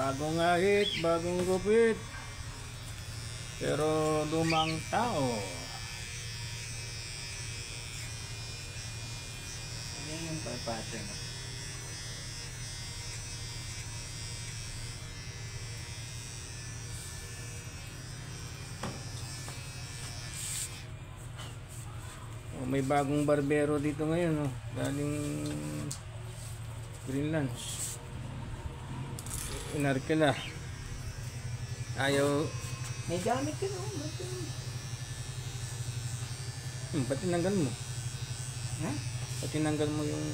Bagong ahit, bagong gupit, pero lumang tao. Ano yung pattern? Oh, may bagong barbero dito ngayon, oh. Galing Greenland. Inarkila. Ayaw. May gamit ka no? Ba't tinanggal mo? Ha? Ba't tinanggal mo yung...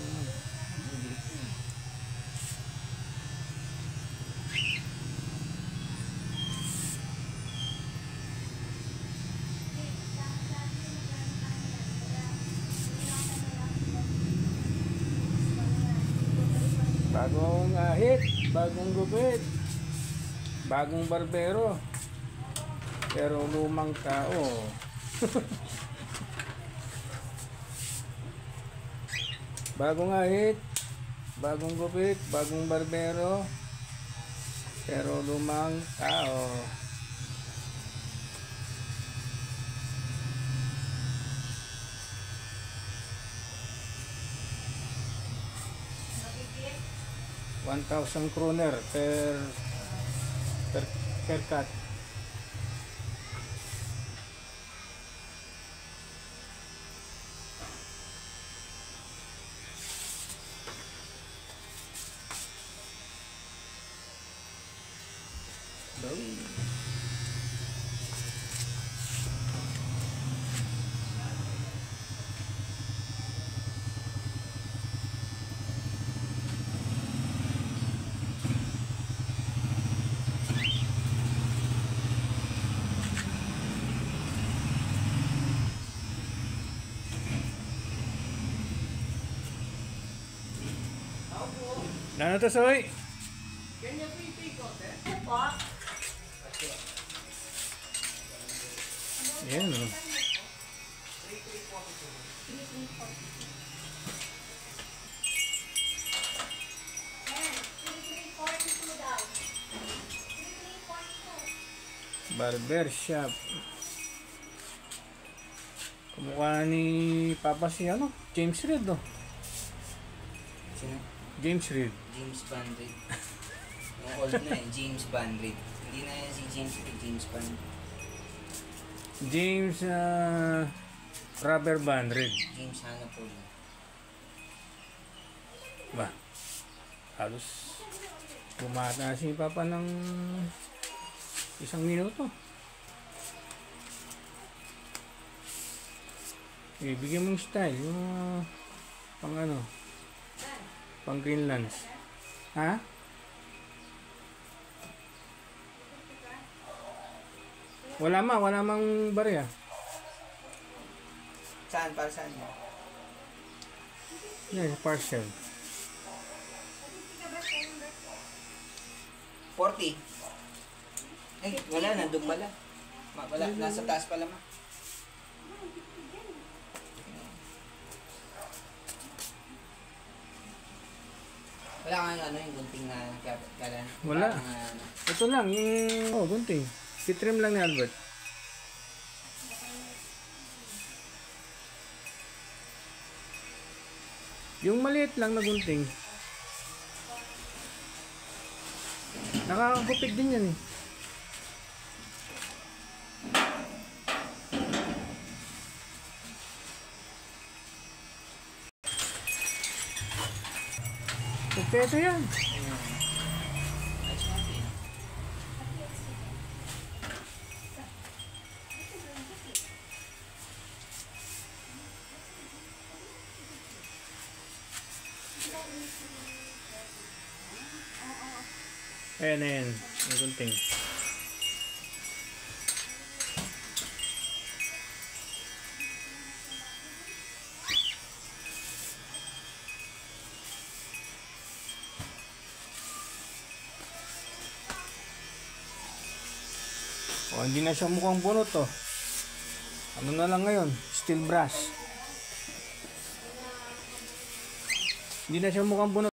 Bagong ahit, bagong gupit, bagong barbero, pero lumang tao. Bagong ahit, bagong gupit, bagong barbero, pero lumang tao. ₱1,000 per cut. Ano to, Soy? Kanya po yung take-out eh? Yan, oh. Barber shop. Kumukha ni Papa si ano? James Reid, oh. Sino? James Reid. James Van Reid. Yung old na eh, James Van Reid. Hindi na yan si James Reid, James Van. James Rubber Band Reid. James Hanapol. Ba? Halos bumata si Papa ng 1 minuto. Bigyan mong style yung pang ano, pang Greenlands. Ha? Wala mang barya. Saan? Para saan mo? Yan, parcel. 40. Ay, wala, nandun pala. Wala, nasa taas pala ma. Wala kang ano yung gunting na nagkakalan? Wala. Ito lang, yung gunting. Si-trim lang ni Albert. Yung maliit lang na gunting. Nakakagupit din yan eh. Kompleto yan. Ayan na yan. Ang gunting. O, hindi na siya mukhang bunot, oh. Ano na lang ngayon? Steel brass. Hindi na siya mukhang bunot.